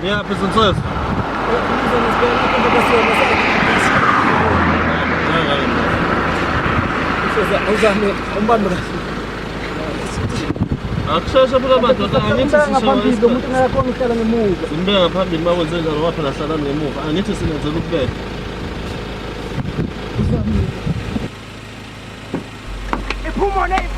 Yeah, princess. Akusheshe phela madoda angithi ngaphambili umuntu ngakhona uhlala ngemuva. Simbe ngaphambili mawenze njalo waphela hlala ngemuva. Angithi sinenzela ukubeka. Iphuma ne.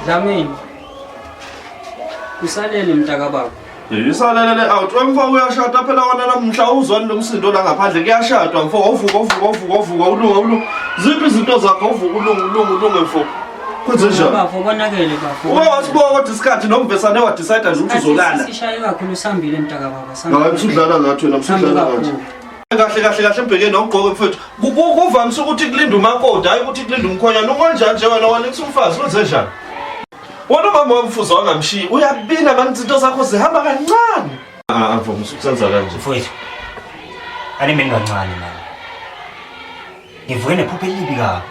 Dlamini. Kusalele mntaka baba. Yisalele out wemfa uyashada phela wona namhla uzwani lomsindo la ngaphandle kuyashadwa mfo uvuka ulunga. Ziphi izinto zakho uvuka ulunga mfo. Kwenze njani? Bafo konakele bafo. Wasibuka kodwa isikhathi nomvesane wa decide nje ukuthi uzolala. Sishaye kakhulu sambile mntaka baba. Hayi usudlala ngathi wena usudlala ngathi. Kahle mbhekeni nogqoke mfethu. Kuvamise ukuthi kulinda umakoti hayi ukuthi kulinda umkhonyana. Unganjani nje wena wanithi umfazi wenze njani? Wona mama wamfuza wangamshiyi uyabina manzinto zakho zihamba kancane. Avuma ukusenza kanje. Mfowethu. Ani mina kancane manje. Ngivuke nephupho elibi kabi.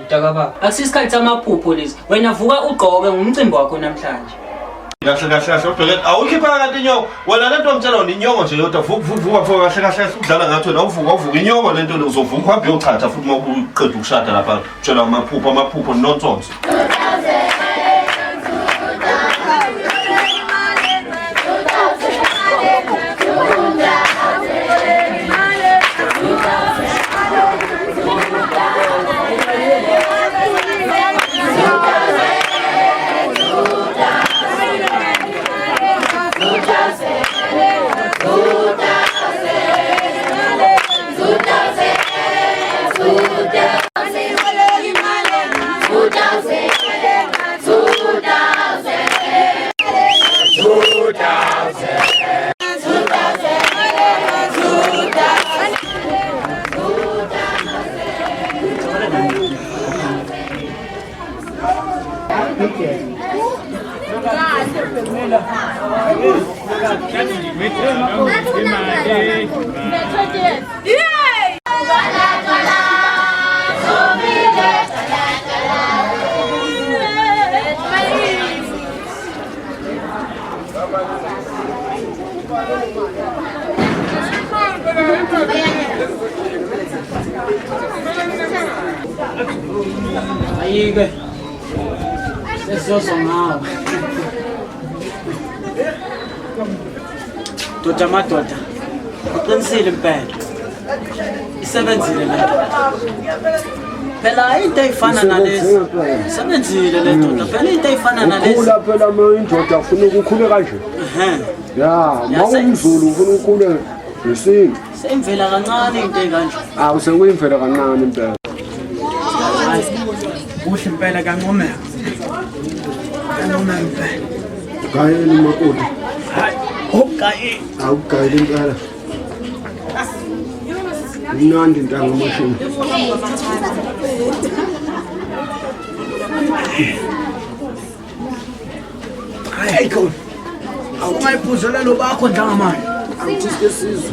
Mntaka baba. Akusisikhathi samaphupho lezi. Wena vuka ugqoke ngumcimbi wakho namhlanje. Kahle ubhekeni awukhipha kanti inyongo. Wena lento omtshela wona inyongo nje yodwa vuka mfowethu kahle ukudlala ngathi wena uvuka inyongo lento uzovuka uhambe uyochatha futhi uma uqeda ukushada lapha utshela amaphupho nontsonsi. Ayike. Sesizozongaba. Madoda. Uqinisile impela. Isebenzile lento. Phela into efana nalezi. Sebenzile lento. Phela into efana nalezi. Ukhula phela indoda ufuna ukukhule kanje. Ya, mawumzulu ufuna ukukhule ngesintu. Semvela kancane into ekanje. Sekuyimvela kancane impela. Kuhle impela kancomela. Kancomela impela. Gayeni makoti. Hayi, okayi. Awugayeli impela. Mnandi ntanga mashini. Hayi khona. Awumayiphuzela lo bakho njengamanje. Awuthiste sizwe.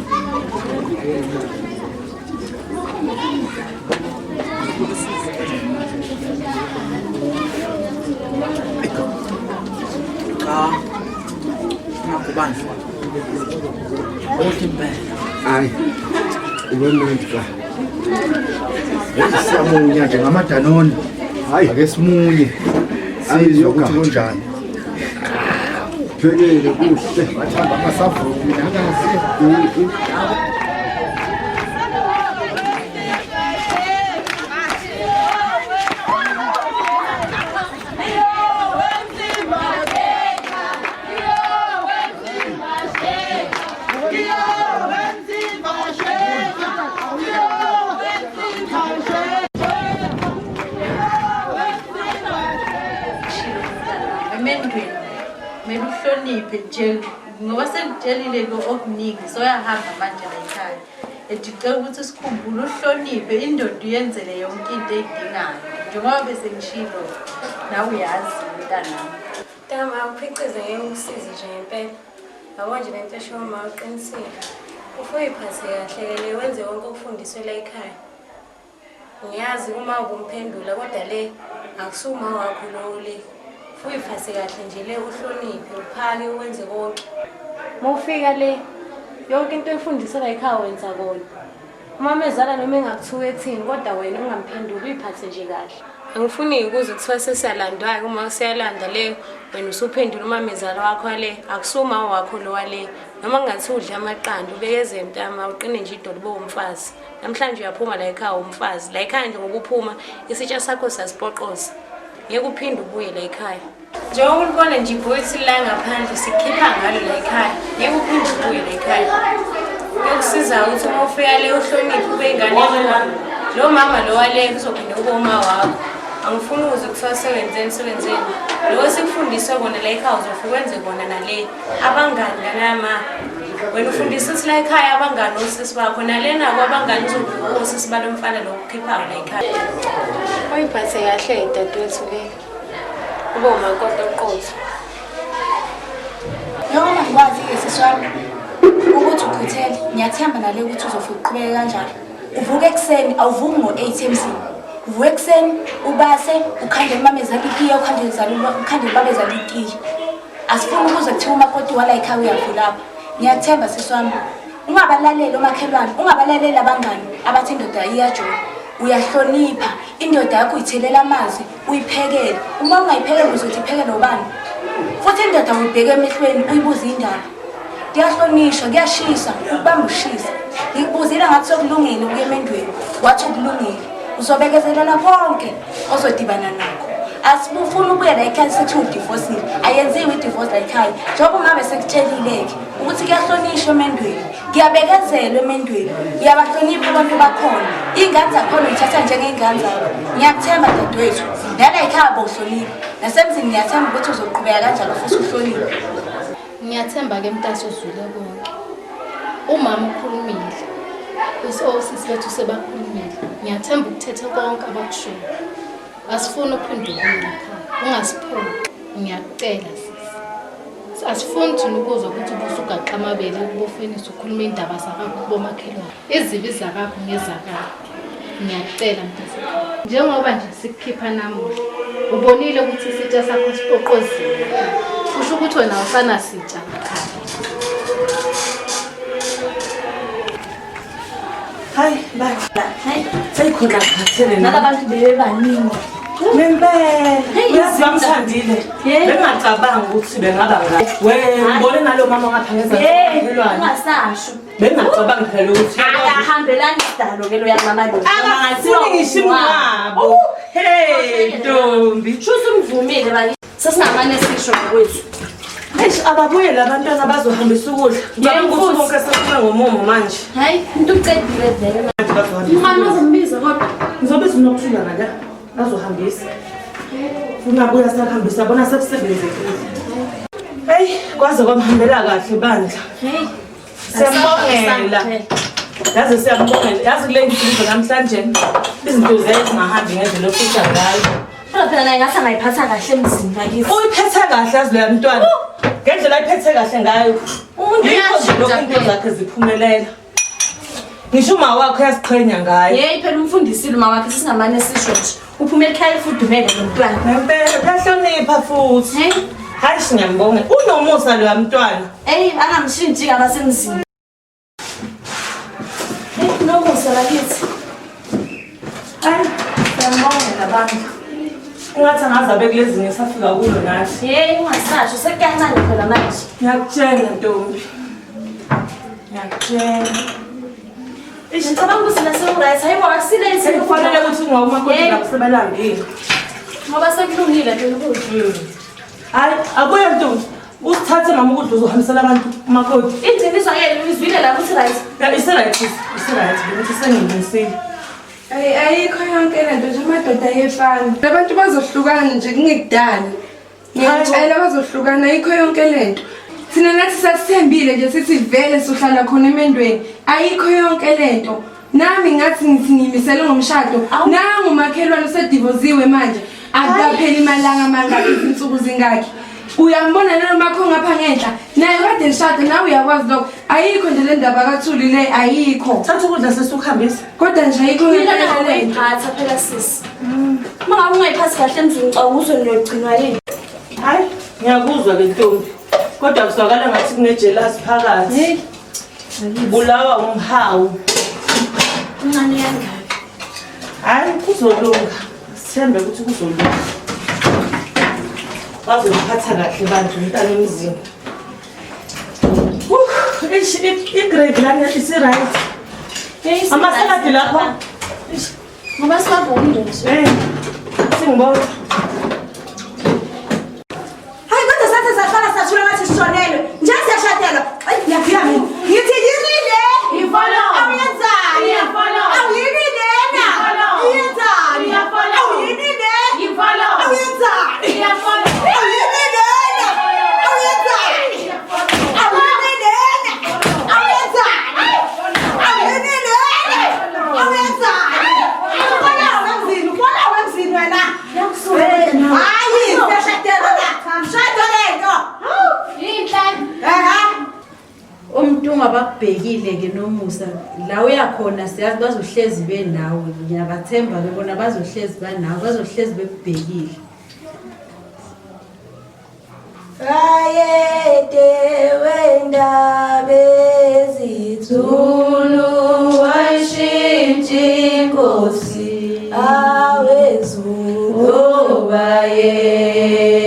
Ngakubani? Othi impela. Hayi. Ubemnandi ka. Siyamunye nje ngamadanoni. Hayi ake simunye. Sizwe ukuthi kunjani. Phelele kuhle. Bathanda amasavu nakazi. uhloniphe nje ngoba sengitshelile okuningi soyahamba manje la ekhaya. Edicela ukuthi sikhumbule uhloniphe indoda uyenzele yonke into eyidingayo. Njengoba bese ngishilo nawe uyazi mntanami. Tama awuphicize ngeke ukusize nje ngempela. Yabo nje lento esho uma uqinisile. Ufuyiphathe kahle wenze wonke okufundiswe la ekhaya. Ngiyazi uma ubumphendula kodwa le akusuma wakho lo le. Ufuyiphathe kahle nje le uhloniphe uphake wenze konke. Mawufika le yonke into efundiswa la ekhaya wenza kona. Uma mezala noma engakuthuka ethini kodwa wena ungamphenduli uyiphathe nje kahle. Angifuni ukuze kuthiwa sesiyalandwa uma usiyalanda le wena usuphendula uma mezala wakho le akusuma wakho lo wale noma ngathi udla amaqanda ubekeze mntama uqine nje idolo bomfazi namhlanje uyaphuma la ekhaya umfazi la ekhaya nje ngokuphuma isitsha sakho sasipoqoza ngeke uphinde ubuye la ekhaya njengoba ulibona nje ibhoyithi la ngaphandle sikhipha ngalo la ekhaya ngeke uphinde ubuye la ekhaya ukusiza ukuthi uma ufika le uhloniphe ube ingane lo mama lo wale kuzophinde ube uma wakho. Angifuni ukuze kuthiwa sebenzeni lo sikufundiswa kona la ekhaya uzofika wenze kona nale abangani kanama wena ufundisa ukuthi la ekhaya abangani osisi bakho nalena kwabangani uzofika osisi balomfana lo ukukhipha la ekhaya uyiphathe kahle dadewethu le ube umakoti oqotho noma ngikwazi ke siswami ukuthi ukhuthele ngiyathemba nale ukuthi uzofika uqhubeke kanjalo uvuka ekseni awuvuki ngo-8 emzini uvuka ekseni ubase ukhande mamezala itiye ukhande babezala itiye asifuni ukuze kuthiwa umakoti wala ekhaya uyavulapha ngiyathemba siswami ungabalaleli omakhelwane ungabalaleli abangani abathi indoda iyajola uyahlonipha indoda yakho uyithelela amanzi uyiphekele uma ungayiphekeli uzothi iphekele ubani futhi indoda uyibheke emehlweni uyibuza indaba kuyahlonishwa kuyashisa ukubamba ushisa ngikubuzile ngathi sokulungile ukuya emendweni wathi ukulungile uzobekezelela konke ozodibana nakho asibufuna ubuye la ekhaya sethi udivorce ayenziwe idivorce la ekhaya njengoba ungabe sekutshelileke ukuthi kuyahlonishwa emendweni kuyabekezelwa emendweni uyabahlonipha abantu bakhona iy'ngane zakhona uyithatha njengey'ngane zakho ngiyakuthemba dadewethu nala ekhaya bowuhlonipha nasemzini ngiyathemba ukuthi uzoqhubeka kanjalo futhi uhloniphe. Ngiyathemba-ke mntazi ozwile konke umama ukhulumile osisi bethu sebakhulumile ngiyathemba ukuthetha konke abakushoyo asifuni uphendula ekhaya ungasipheli ngiyakucela sisi asifuni thina ukuzwa ukuthi ubusugaqa amabele kubofenisa ukhuluma indaba zakho kubomakhelwane izibi zakakho ngezakakho ngiyakucela mntazi njengoba nje sikukhipha namuhla ubonile ukuthi isitsha sakho sipoqozile kusho ukuthi wena awusanasitsha ekhaya. Hayi baba hayi seyikhona khathele Nalabantu bebaningi ngempela uyazamthandile bengacabangi ukuthi bengaba ngathi ngibone nalo mama ngaphangeza ngaphelwane ungasasho bengacabangi phela ukuthi akahambelani sidalo ke lo yakamama lo angafuni ngishimwabo hey ntombi shuthi umvumile bakithi sesingamane sisho ngokwethu eish ababuye labantwana bazohambisa ukudla ngicabanga ukuthi bonke sekuba ngomumo manje hayi into ucedile vele umama uzombiza kodwa ngizobiza unokuthula ngala bazohambisa unabuya sakuhambisa bona sekusebenzekile hey kwaze kwamhambela kahle bandla hey siyambongela yazi siyambongela yazi kule ngizwe namhlanje izinto zingahambi ngendlela ofisa ngayo phela naye ngathi angayiphatha kahle emzini bakithi uyiphethe kahle yazi leya mntwana ngendlela ayiphethe kahle ngayo umuntu uyashintsha into zakhe ziphumelela ngisho uma wakho uyasiqhenya ngayo hey phela umfundisile uma wakhe sisingamane sisho nje uphumela ekhaya efudumele nomntwana ngempela uyahlonipha futhi hey hayi singiyambonga unomusa lo mntwana hey angamshintshi abasemzini hey nomusa bakithi hayi siyambongela abantu ungathi angazabe kulezi ngisafika kulo nathi hey ungasasho sekuyancane phela manje ngiyakutshela ntombi ngiyakutshela ngicabanga ukuthi nasewuright hayibo akusilensi kufanele ukuthi ungawumakoti lapho sebalambile ngoba sekulungile phela ukudla hayi abuye ntombi usithathe mama ukudla uzohambisela abantu umakoti indinizwa yena izwile la ukuthi right isi-right ukuthi sengimisile ayikho yonke lento nje amadoda ayefana labantu bazohlukana nje kungekudala Ngiyacela bazohlukana ayikho yonke lento. Sina nathi sasithembile nje sithi vele sohlala khona emendweni. Ayikho yonke lento. Nami ngathi ngimisele ngomshado. Nangu umakhelwane usedivoziwe manje. Akukapheli malanga mangaki izinsuku zingaki. Uyambona noma makho ngapha ngenhla. Naye kade ngishada nawe uyakwazi lokho. Ayikho nje le ndaba kaThuli le ayikho. Thatha ukudla sesiukhambisa. Kodwa nje ayikho Mina nawe uyiphatha phela sisi. Mangabe ungayiphathi kahle emzini ucawuzo niyogcinwa yini? Hayi, ngiyakuzwa ke Ntombi. Kodwa kusakala ngathi kunejealous phakathi. Bulawa umhawu. Uncane yangaphi? Hayi, kuzolunga. Sithembe ukuthi kuzolunga. Bazophatha kahle bantu umntana emzini. I-grade lana isi-right. Amasaladi lapha. Ngoba sibabonile nje. Singibona. Hayi kodwa sathi sahlala sathula ngathi sishonelwe. Nje siyashadelwa. Ayi ngiyafika mina. Ngithi yinile. Ifolo. Awuyenzani? Ifolo. Awuyinile na. Ifolo. Iyenzani? Ifolo. Awuyinile. Ifolo. Awuyenzani? Ifolo. Awuyinile na. Awuyenzani? Awuyinile na. Awuyenzani? Awuyinile na. Awuyenzani? Ufona wemzini, ufona wemzini wena. Hayi, siyashadela la. Mshado lento. Umuntu ungababhekile ke nomusa la uyakhona siyazi bazohlezi benawe ngiyabathemba ke bona bazohlezi banawe bazohlezi bekubhekile Ayede wendabe zithulu washintshi inkosi awezulu bayezushelo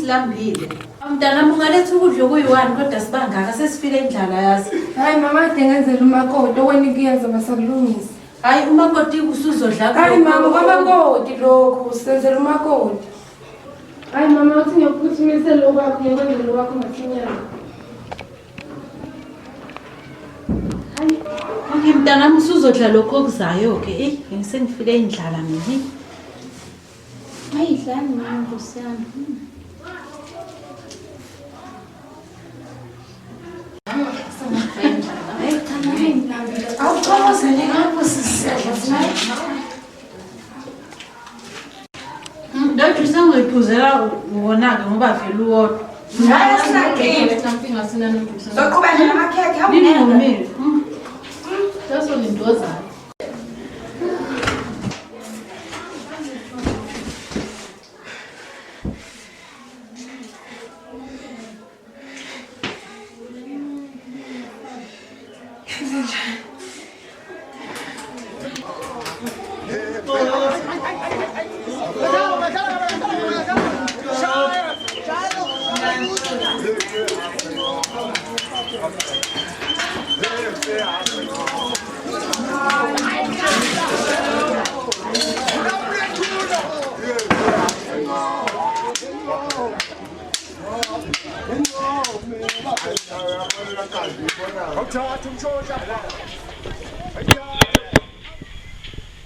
Silambile. Mntana mungaletha ukudla kuyi-1 kodwa sibangaka sesifile indlala yazi. Hayi mama ade ngenzela umakoti okwena kuyenza basakulungisa. Hayi umakoti usuzodla. Hayi mama kwamakoti lokhu senzela umakoti. Hayi mama uthi ngiyokuphuthumisa lokho kwakho ngiyokwenzela lokho masinyana. Hayi okay mntana usuzodla lokho okuzayo ke ngisengifile indlala mina. Hayi dlani mama Nkosiyana. Ndothi usengiphuzela wona-ke ngoba vele uwodwa. Hayi asinakile. Soqhuba nje namakhekhe Ningomile. That's lindozayo.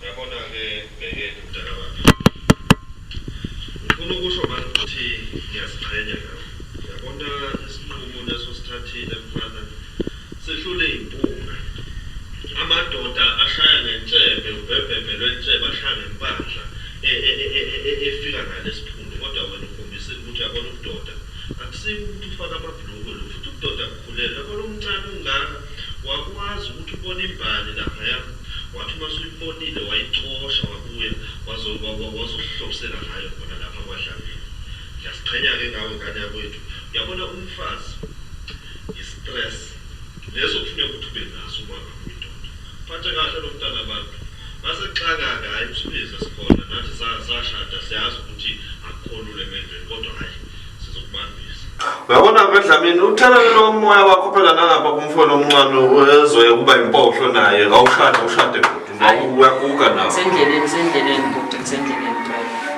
Yabona ke bheke umntana ngifuna ukusho manje ukuthi ngiyaziqhenya ngawe. Yabona isinqumo leso sithathile mfana. Sehlule impunga. Amadoda ashaya ngentshebe, ubhebhebe lwentshebe ashaya ngempahla efika ngalesiphundo. Kodwa wena ukhombise ukuthi yabona ubudoda akusiko ukuthi ufaka amabhuluko lo futhi ubudoda kukhuleka. Yabona umncane ungaka wakwazi ukuthi ubone imbali lapha yami. Wathi uma usuyibonile wayicosha wabuya wazohlobisela ngayo khona lapha kwadlamini. Ngiyasiqhenya-ke ngawe ngane yakwethu. Uyabona umfazi i-stress leso kufuneka ukuthi ube naso uma ngabe uyindoda. Phathe kahle lo mntana abantu. Masexaka-ke hayi usibize sikhona nathi sashada siyazi ukuthi akukhona emendweni kodwa hayi sizokubambisa. Uyabona Dlamini uthelelelo womoya wakho phela nangapha kumfowenu omncane ezoye kuba impohlo naye ushade uyaguga nawe. Sendleleni kusendleleni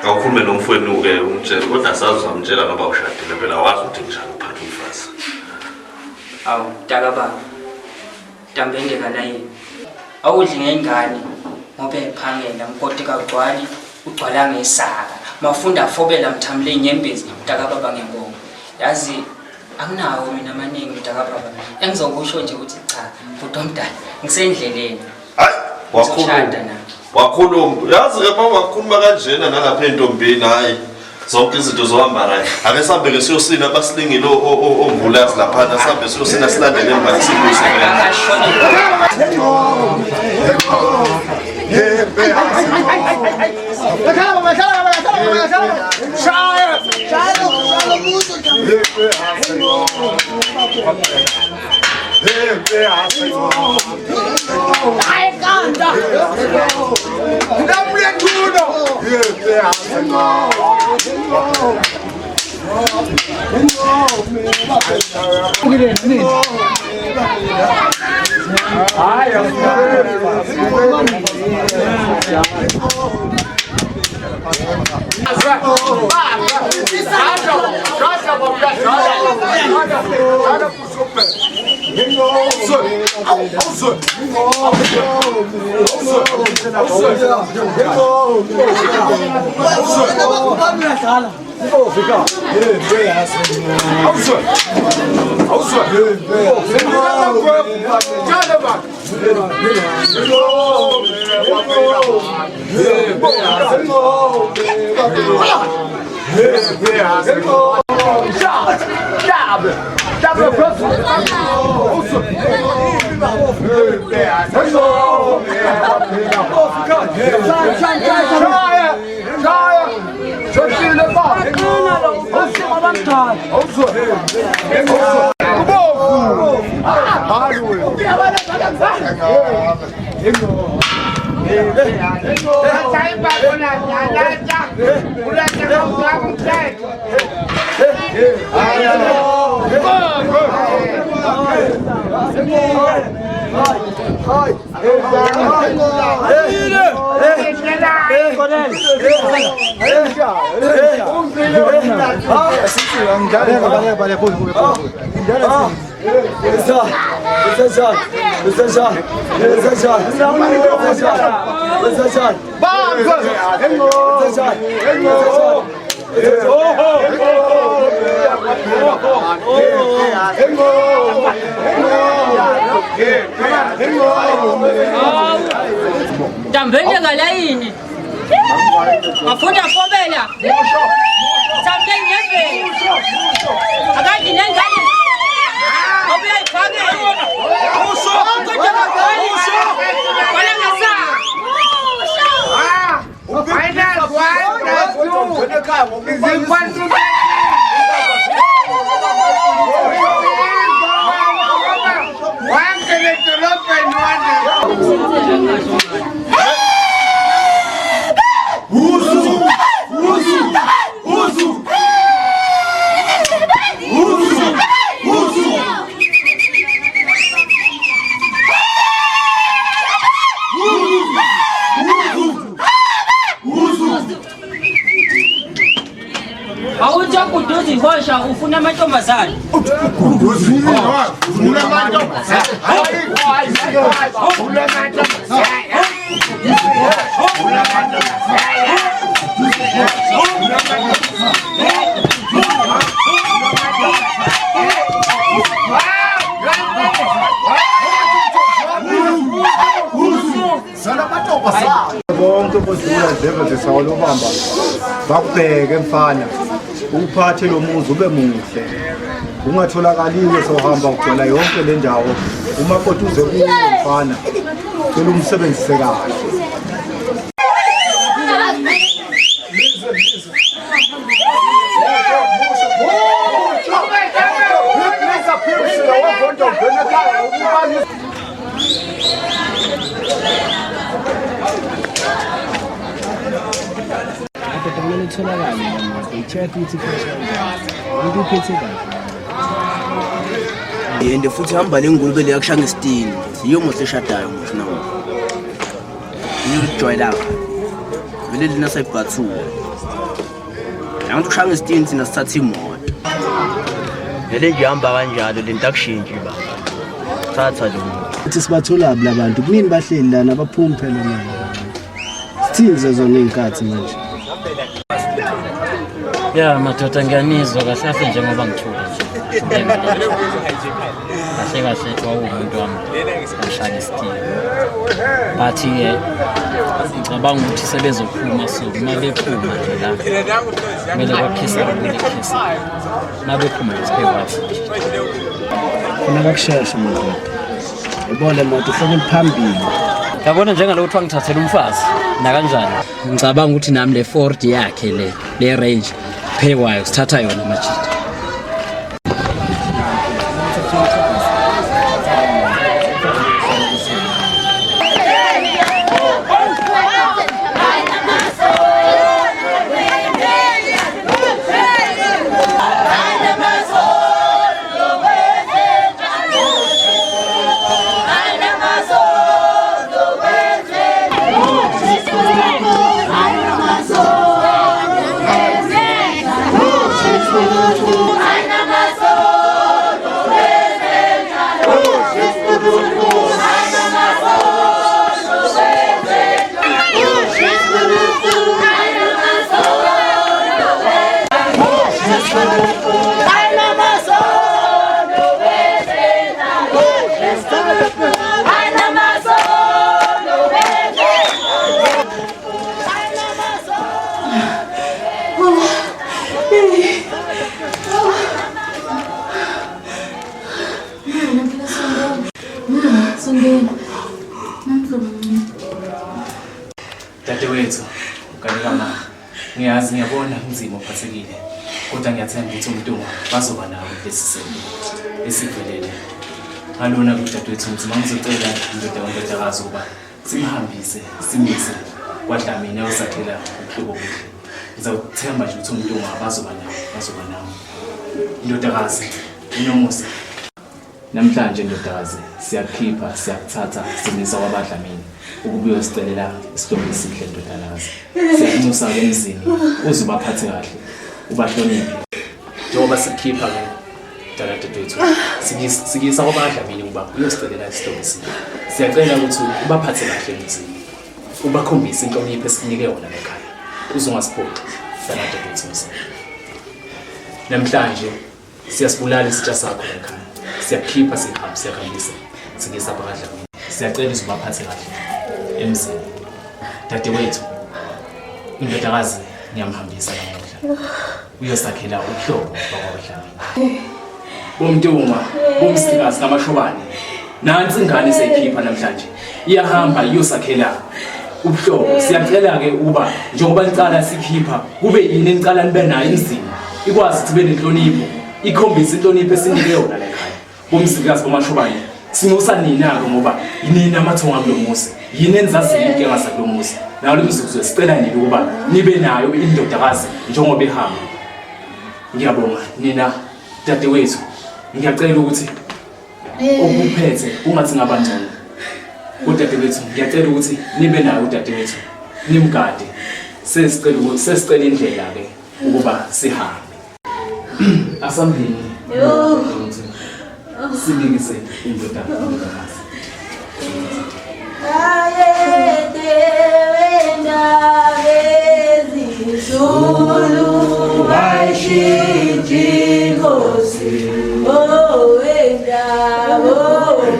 Awukhulume nomfowenu-ke umtshele kodwa sazi uzamtshela ngoba ushadile phela wazi ukuthi njani uphatha umfazi. Awu Takababa Dambende kalayini awudli ngengane ngoba ephangela mkoti kagcwali ugcwala ngesaka mafunda afobela mthamle inyembezi Takababa ngenkomo. Yazi akunawo mina amaningi Takababa engizokusho nje ukuthi cha bhuti omdala ngisendleleni. Hayi wakhuluma yazi-ke uma wakhuluma kanjena nalapha entombini hayi zonke izinto zohamba right. Ake sihambe-ke siyosina abasilingile omvulazi laphana sihambe siyosina silandele emva sibuze. Dambende kalayini afunda afobela samle nyembezi akadi nengane obuya iphakela kodwa kakhulu wala ngasa Awujakuduzi hosha ufuna amantombazane. bakubheke mfana uphathe lo muzi ube muhle ungatholakaliwe sohamba ugcwala yonke le ndawo umakoti uze kuwe mfana cela umsebenzise kahle. Kumele kutholakale i-check ukuthi umuntu uphethe kahle. Yende futhi hamba lengulube le yakushanga isitini yiyo mose eshadayo mos nawo niyojoyela vele lina sayibhathu abantu kushanga isitini sina sithatha imoto vele nje hamba kanjalo lento akushintshe ba thatha lo Uthi sibathola labantu kunini bahleli lana baphuma phela manje. Sithize zona inkathi manje. Ya madoda ngiyanizwa kahle njengoba ngithule nje. Kahle kwawumuntu wami ngishaya isitini. Bathi ngicabanga ukuthi sebezophuma so uma bephuma nje la. Kumele bakhisa ukulikhisa. Uma bephuma isiphekwa futhi. Funa bakusheshe madoda. Yabona moto ufike phambili. Yabona njengalokho wangithathela umfazi na kanjani. Ngicabanga ukuthi nami le Ford yakhe le range phekwayo sithatha yona majida. Dadewethu, ukanika mama. Ngiyazi ngiyabona inzimo ophathekile. Kodwa ngiyathemba ukuthi uMntungwa bazoba nawe lesi simo. Esivelele. Ngalona kudadewethu ukuthi mangizocela indodakazi ukuba simhambise, simise kwaDlamini osakhela ukuhlobo kuhle. Ngizawuthemba nje ukuthi uMntungwa bazoba nawe. Indodakazi, unomusa. Namhlanje ndodakazi siyakhipha siyakuthatha simisa kwaBadlamini ukubuye usicelela isihloko esihle ndodakazi. Siyakunusa ke emzini uzubaphathe kahle ubahloniphe. Njengoba sikhipha ke dadewethu sikisa kwaBadlamini ukuba uyosicelela isihloko esihle. Siyacela ukuthi ubaphathe kahle emzini. Ubakhombise inhlonipho esinike yona ekhaya. Uzongasiphoqi dadewethu. Namhlanje siyasibulala isitsha sakho ekhaya. Siyakhipha siyahambisa sikisa kwaBadlamini. Siyacela uzubaphathe kahle emzini. Dadewethu indodakazi ngiyamhambisa namuhla. Uyosakhela uhlobo kwaBadlamini. Umntungwa, umsikazi namashobane. Nansi ingane seyikhipha namhlanje. Iyahamba iyosakhela ubuhlobo. Siyacela ke ukuba njengoba nicala sikhipha kube yini nicala nibe nayo emzini. Ikwazi ukuthi benenhlonipho, ikhombise inhlonipho esinike yona la ekhaya. Bomsikazi bomashobane. Simusa nina ngoba yini amathonga kulomuzi. Yini enzazi inkinga sakulomuzi. Nawo lemzuzu sicela nini ukuba nibe nayo indodakazi njengoba ehamba. Ngiyabonga nina dadewethu. Ngiyacela ukuthi okuphethe ungathi ngabangcono. Udadewethu ngiyacela ukuthi nibe nayo udadewethu. Nimgade. Sesicela indlela ke ukuba sihambe. Asambini. Sinikise indodakazi. IsiZulu ayishintshe inkosi owendaba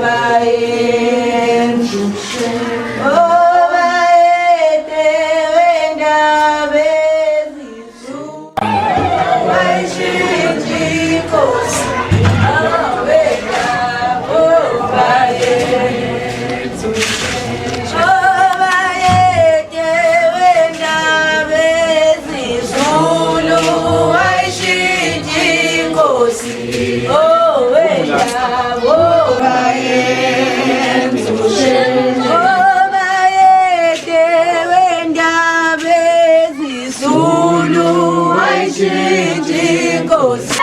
bayenze obayede wendaba inkosi oh wendabo bayede wendabe IsiZulu ayishintshe inkosi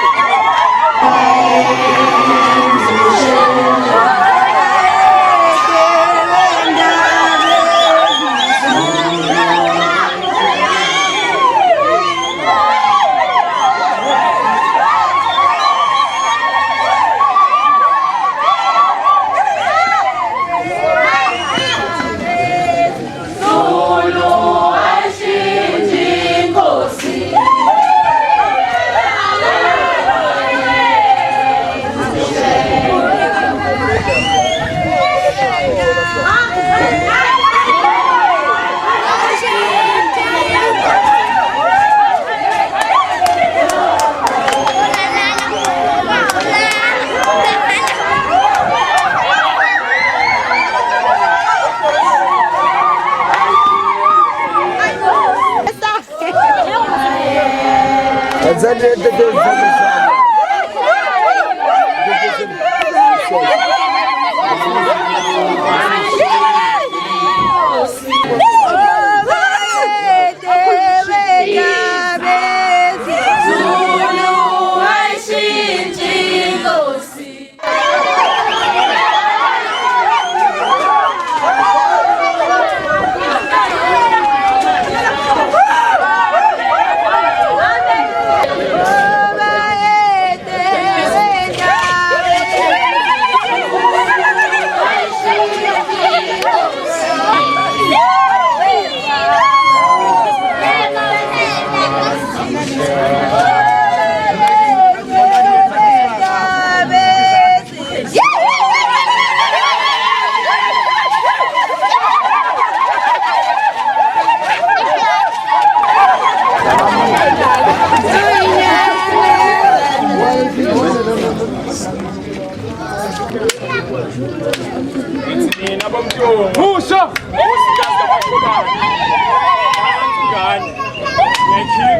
Musha!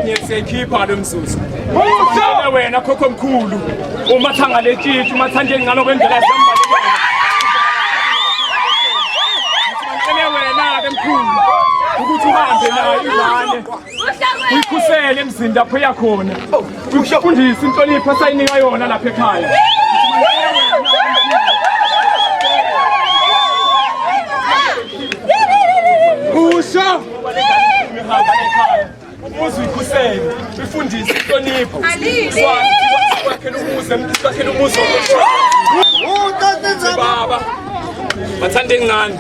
Ngiyakhipha lo mzuzu. Musha! Wena khokho mkhulu. Umathanga letshitshi, umathanje ngalo kwendlela zambalekela. Ngicela wena ke mkhulu ukuthi uhambe nayo ingane. Uyikhusele emzini lapho yakhona. Ukufundisa inhlonipho sayinika yona lapha ekhaya. Musha! Umuzi uyikhusele, uyifundise inhlonipho. Swakhela umuzi baba, bathanda engane,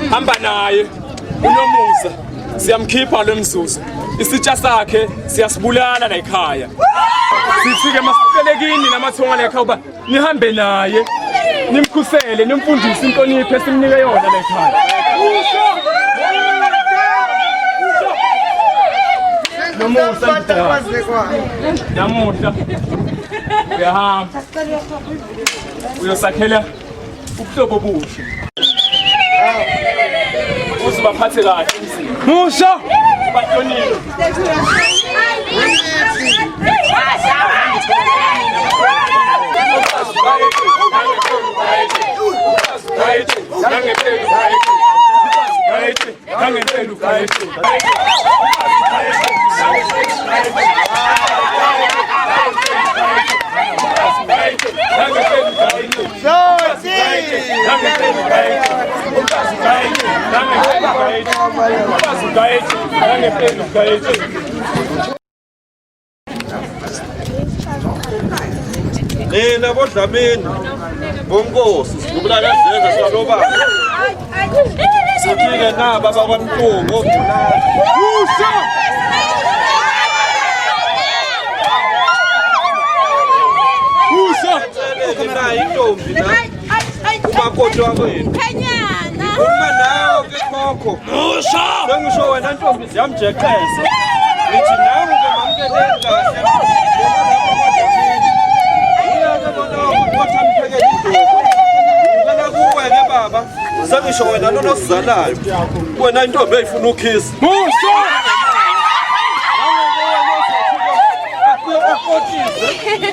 hamba naye, unomusa, siyamkhipha lo mzuzu. Isitsha sakhe siyasibulala la ekhaya. Sithi-ke masicelekini namathonga la ekhaya uba nihambe naye, nimkhusele, nimfundise inhlonipho esimnike yona la ekhaya. Namuhla uyahamba uyosakhela ubuhlobo obuhle uzibaphathe kahle musha bahlonile Nina bodlamini bonkosi sikubulala zenza swalobaba sithi-ke naba bakwaMntungu obulala nayo intombi la umakoti wakwenu uma nawe ke khokho sengisho wena ntombi ziyamjeqeza ngithi nawe ke mamkeleni kahle ngicela kuwe-ke baba sengisho wena nonosizalayo wena intombi eyifuna ukhisa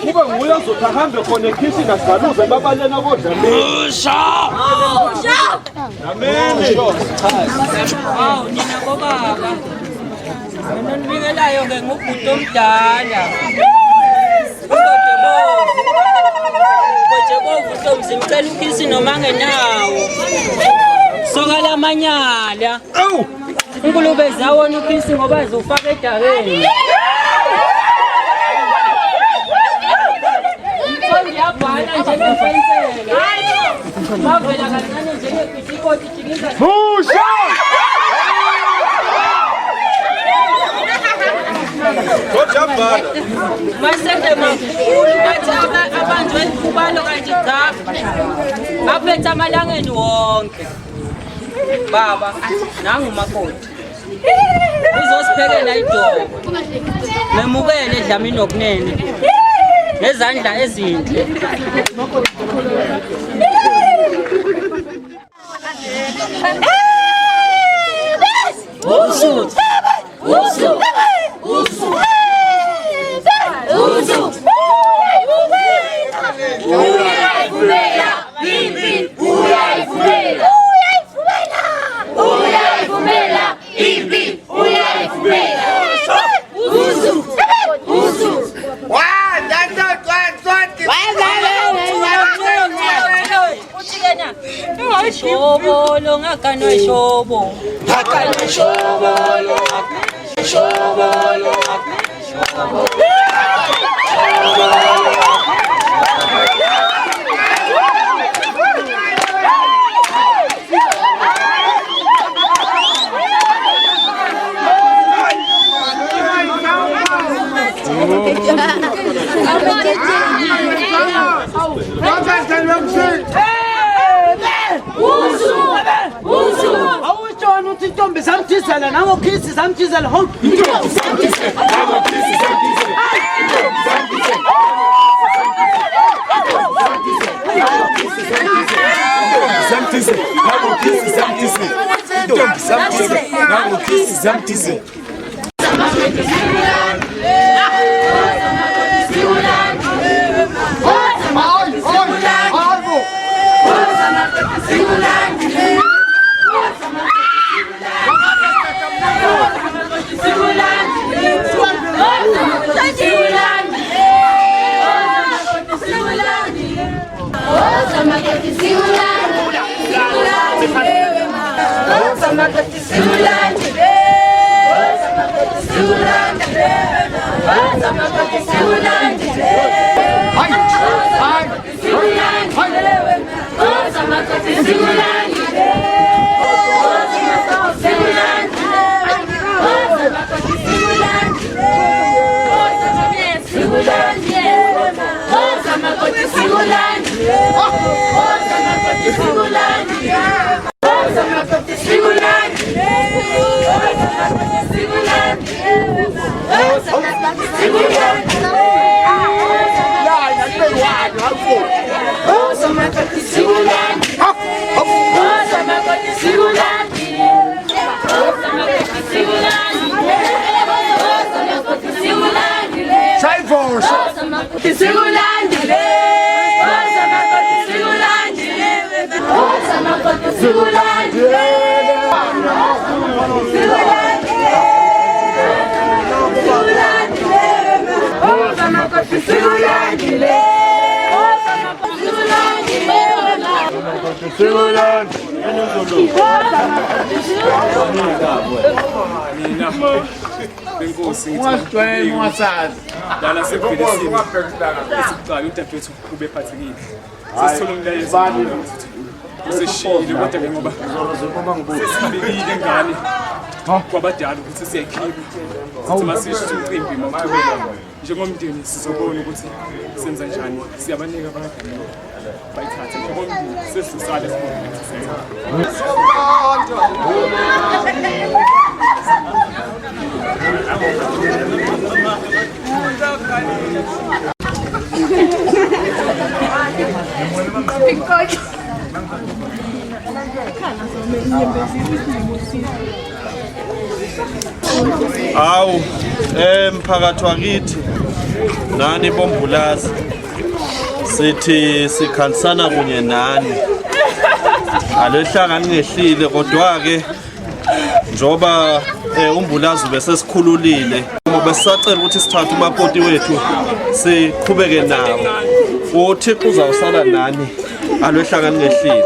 kube nguye ozothi ahambe khona ekhishini asigaluze babalena kodla ameni Hawu nina bobaba. Mina nibikelayo ke ngubhuti omdala. Bovu Mhlomzi ngicela ukhisi noma ngenawo. Sokala manyala. Unkulunkulu zawona ukhisi ngoba azofaka edakeni. Ngiyabhala njengefensela. Mavela kancane njengekhisikoti jikinza. Musha! Kodabhala. Masende makhulu bathi abantu ekhubalo kanti cha. Baphethe amalangeni wonke. Baba, nangu umakoti. Uzosiphekela idobo. Memukele Dlamini nokunene. Ngezandla ezinhle. Usu. Usu. Usu. Usu. Uyayivumela, impi, uyayivumela. Uyayivumela, impi, uyayivumela. Usu. Usu. Shobolo ngakanwa shobo. Ngakanwa shobolo. Shobolo. Awutshona uthi intombi samthisela nangokhisi samthisela ho intombi samthisela nangokhisi samthisela Ungazijwayeli ungasazi. Dala sekuphelesini. Isiqala udadewethu ube phathekile. Sesithola umlayezo. Useshile kodwa ke ngoba sesibikile ngane. Kwabadala ukuthi siyayikhipha. Sithi masisho uqimbi mawuqhubeka. Njengomndeni sizobona ukuthi senza njani. Siyabanika abadala. Bayithathe njengomndeni sesisale sibona ukuthi senza. Awu, mphakathi wakithi nani bombulazi sithi sikhalisana kunye nani alehlangani ngehlile kodwa ke njoba umbulazi bese sikhululile ngoba sisacela ukuthi sithathe umakoti wethu siqhubeke nawo uThixo uzawusala nani alehlangani ngehlile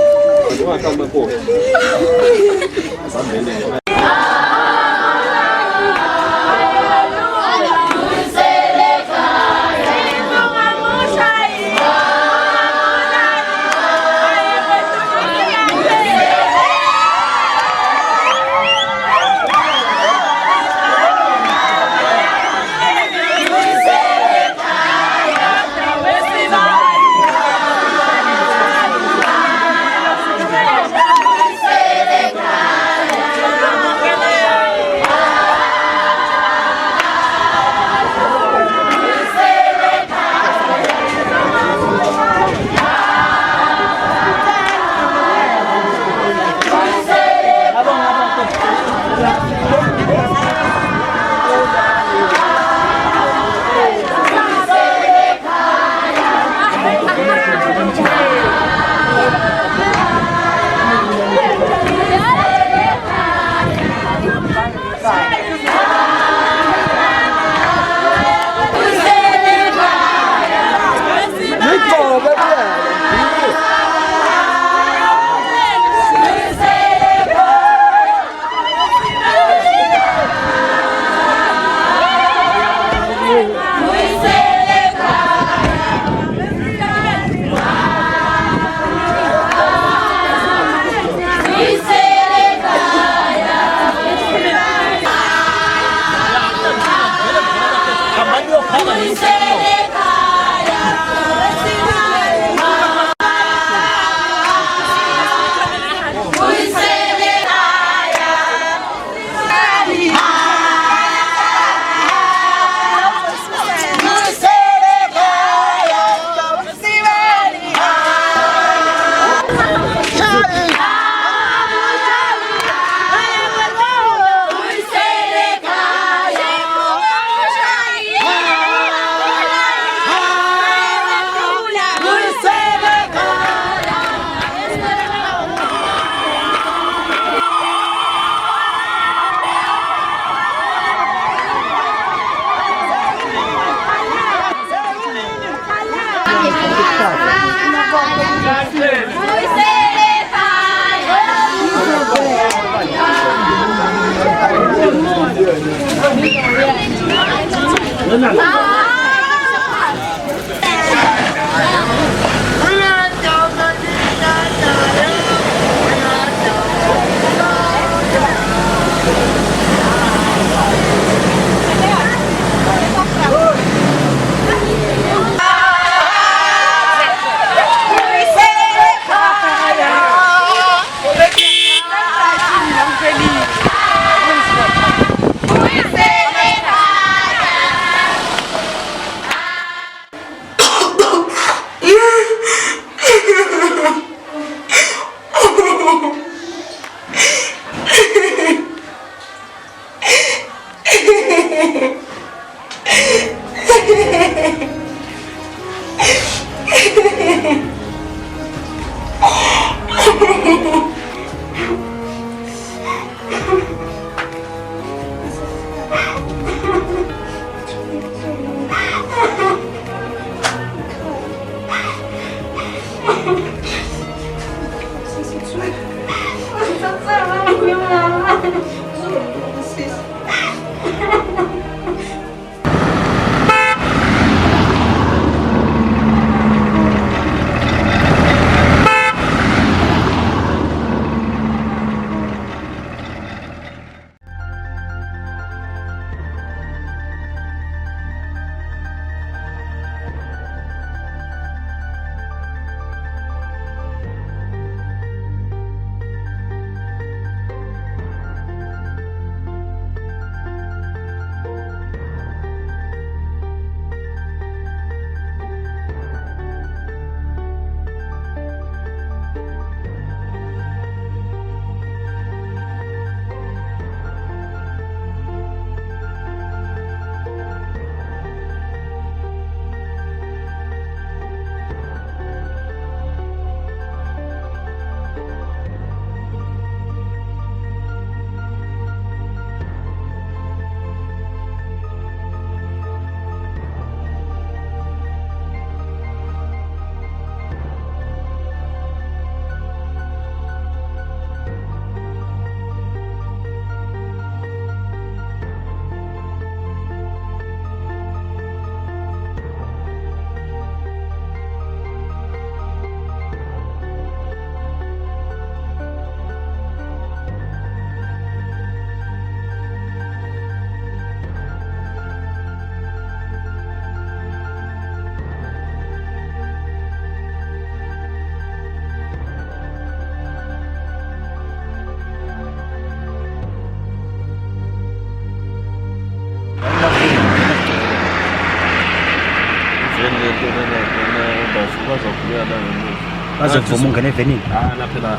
bazokubuyela ngemuva. Bazovuma ungene evenini. Na phela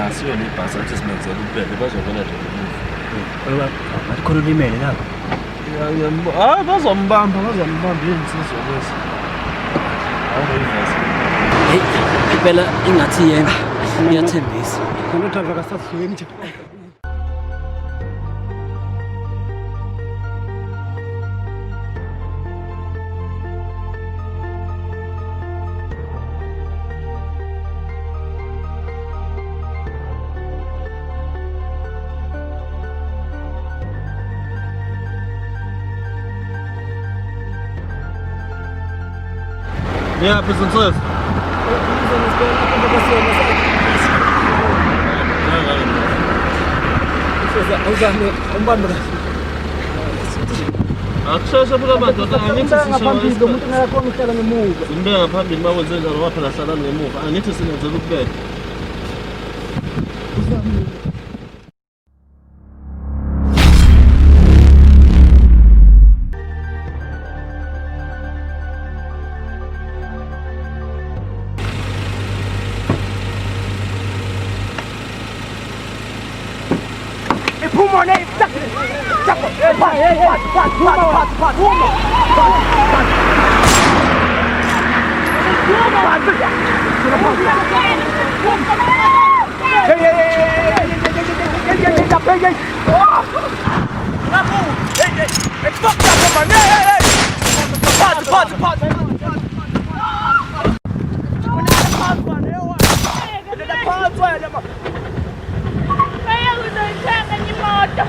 asiyo nebhasi athi simenzele ubheke bazovela nje ngemuva. Ngathi khona ulimele lapho. Bazombamba insizwa lezi. Hey, impela ingathi yena iyathembisa. Khona driver kasasizweni nje. Yeah, princess. Akusheshe phela madoda angithi ngaphambi umuntu ngakhona uhlala ngemuva. Simbeka ngaphambili mawenze njalo ngoba phela hlala ngemuva. Angithi sinenzela ukubeka. Come on, hey, stop it! Stop it! Hey, pat! Kaya gusto siya kanyang moto.